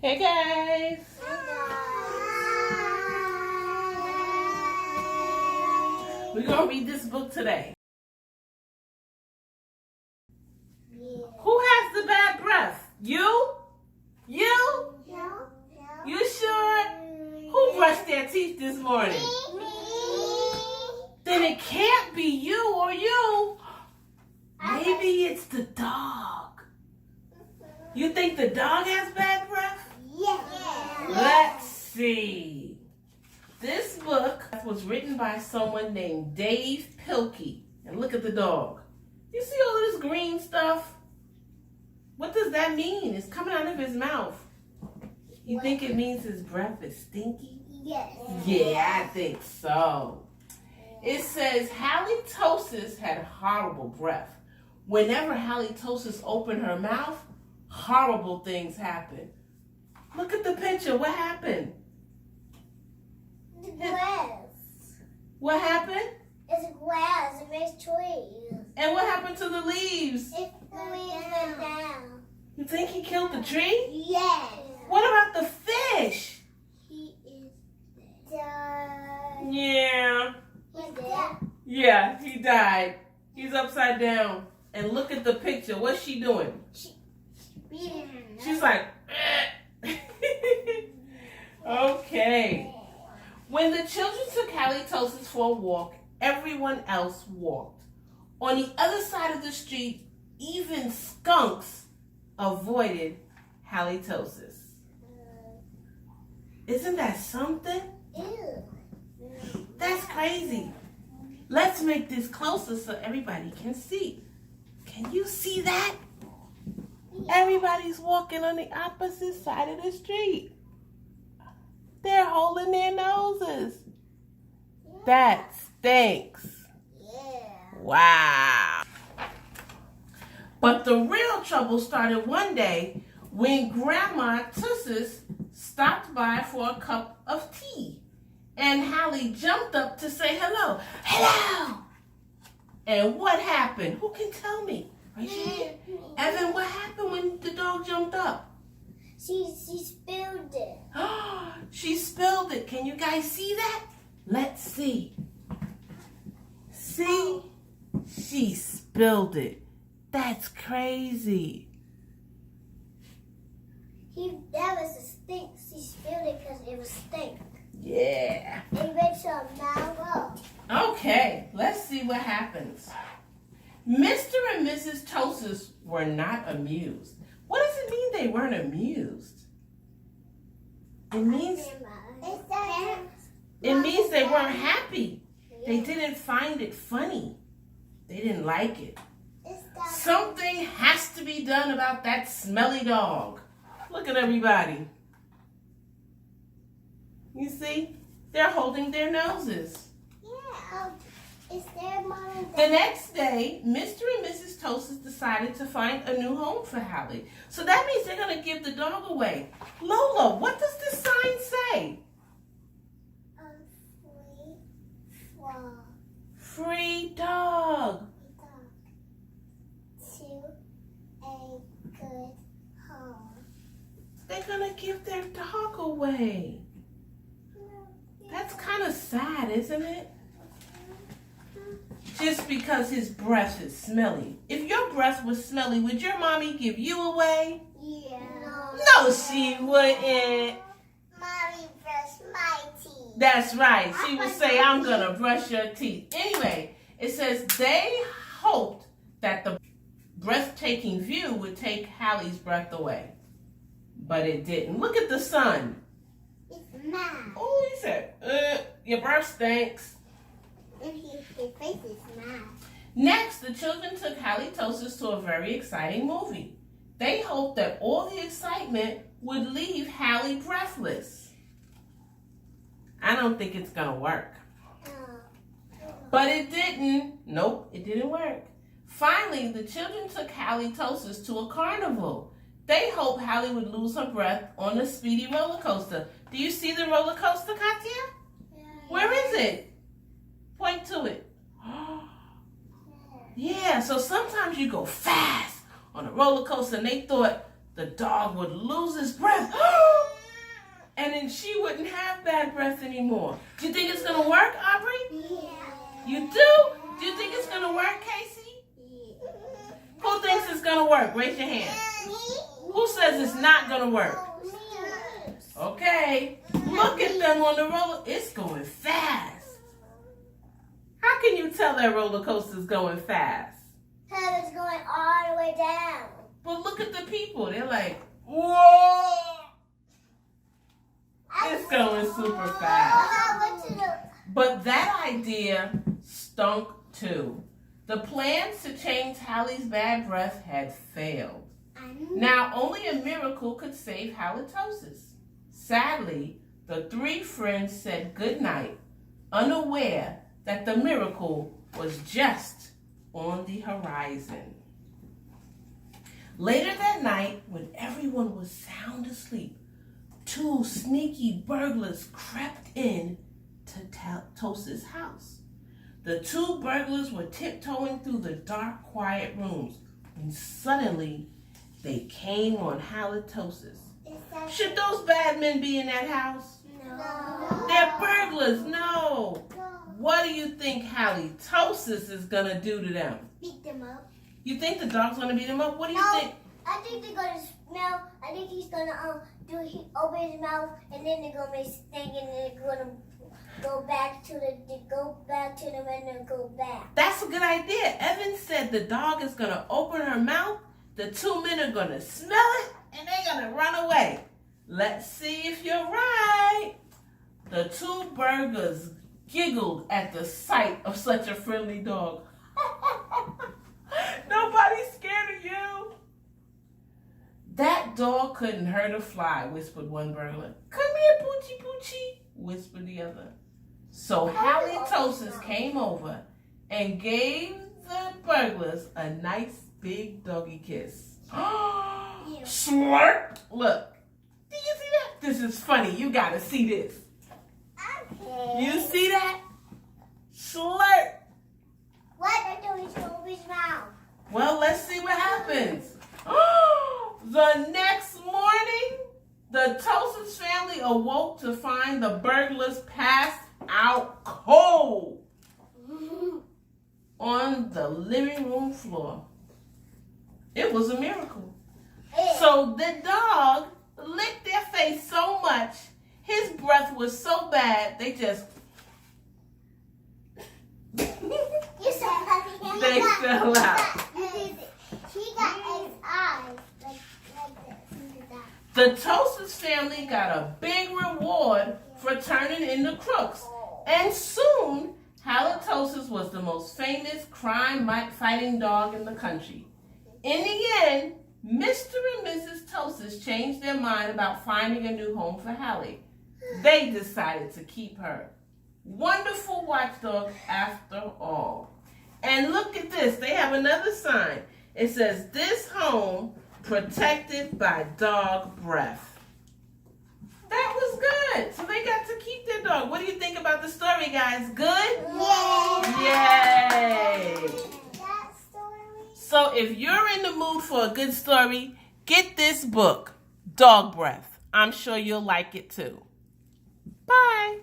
Hey guys! We're going to read this book today. Who has the bad breath? You? You? You sure? Who brushed their teeth this morning? Then it can't be you or you. Maybe it's the dog. You think the dog has bad breath? Yes. Let's see. This book was written by someone named Dav Pilkey. And look at the dog. You see all this green stuff? What does that mean? It's coming out of his mouth. You think it means his breath is stinky? Yes. Yeah, I think so. It says Hally Tosis had horrible breath. Whenever Hally Tosis opened her mouth, horrible things happened. Look at the picture. What happened? The grass. What happened? It's grass. It makes trees. And what happened to the leaves? It went down. You think he killed the tree? Yes. What about the fish? He is dead. Yeah. He's dead. Yeah, he died. He's upside down. And look at the picture. What's she doing? She's like, okay. When the children took Hally Tosis for a walk, everyone else walked. On the other side of the street, even skunks avoided Hally Tosis. Isn't that something? Ew. That's crazy. Let's make this closer so everybody can see. Can you see that? Everybody's walking on the opposite side of the street. They're holding their noses. That stinks. Yeah. Wow. But the real trouble started one day when Grandma Tosis stopped by for a cup of tea. And Hally jumped up to say hello. Hello! And what happened? Who can tell me? Raise your hand. Evan, what happened when the dog jumped up? She spilled it. She spilled it. Can you guys see that? Let's see. See? She spilled it. That's crazy. That was a stink. She spilled it because it was stink. Yeah. It makes her mouth up. Okay, let's see what happens. Mr. and Mrs. Tosis were not amused. What does it mean they weren't amused? It means they weren't happy. They didn't find it funny. They didn't like it. Something has to be done about that smelly dog. Look at everybody. You see? They're holding their noses. Yeah. Is there Mom and Dad? The next day, Mr. and Mrs. Tosis decided to find a new home for Hally. So that means they're going to give the dog away. Lola, what does this sign say? Free dog. To a good home. They're going to give their dog away. That's kind of sad, isn't it? Just because his breath is smelly. If your breath was smelly, would your mommy give you away? Yeah. No, she wouldn't. Mommy brushed my teeth. That's right. She would say, I'm going to brush your teeth. Anyway, it says they hoped that the breathtaking view would take Hally's breath away. But it didn't. Look at the sun. It's mine. Oh, he said, your breath stinks. His face is mine. Next, the children took Hally Tosis to a very exciting movie. They hoped that all the excitement would leave Hally breathless. I don't think it's going to work. But it didn't. Nope, it didn't work. Finally, the children took Hally Tosis to a carnival. They hoped Hally would lose her breath on the speedy roller coaster. Do you see the roller coaster, Katya? Where is it? Point to it. Yeah, so sometimes you go fast on a roller coaster and they thought the dog would lose his breath. and then she wouldn't have bad breath anymore. Do you think it's going to work, Aubrey? Yeah. You do? Do you think it's going to work, Casey? Yeah. Who thinks it's going to work? Raise your hand. Who says it's not going to work? Okay. Look at them on the roller. It's going fast. How can you tell that roller coaster's going fast? Because it's going all the way down. But look at the people. They're like, whoa! It's going super fast. But that idea stunk too. The plans to change Hally's bad breath had failed. Now only a miracle could save Hally Tosis. Sadly, the three friends said goodnight, unaware that the miracle was just on the horizon. Later that night, when everyone was sound asleep, two sneaky burglars crept in to Tosis' house. The two burglars were tiptoeing through the dark, quiet rooms when suddenly they came on Hally Tosis. Should those bad men be in that house? No. They're burglars, no. What do you think Hally Tosis is going to do to them? Beat them up. You think the dog's going to beat them up? What do you think? I think they're going to smell. I think he's going to open his mouth, and then they're going to make stink, and then they're going to go back to them and then go back. That's a good idea. Evan said the dog is going to open her mouth, the two men are going to smell it, and they're going to run away. Let's see if you're right. The two burglars giggled at the sight of such a friendly dog. Nobody's scared of you. That dog couldn't hurt a fly, whispered one burglar. Come here, Poochie Poochie, whispered the other. So Hally Tosis came over and gave the burglars a nice big doggy kiss. Slurp! Look, do you see that? This is funny. You gotta see this. Okay. You see that? Slurp! What? I thought he's going to open his mouth. Well, let's see what happens. The next morning, the Tosis family awoke to find the burglars passed out cold on the living room floor. It was a miracle. So the dog licked their face so much, his breath was so bad, they just... You said puppy. They fell out. He got his eyes like this. The Tosis family got a big reward for turning in the crooks. And soon, Hally Tosis was the most famous crime-fighting dog in the country. In the end, Mr. and Mrs. Tosis changed their mind about finding a new home for Hally. They decided to keep her. Wonderful watchdog after all. And look at this. They have another sign. It says, "This home protected by dog breath." That was good. So they got to keep their dog. What do you think about the story, guys? Good? Yeah. Yay! So if you're in the mood for a good story, get this book, Dog Breath. I'm sure you'll like it too. Bye.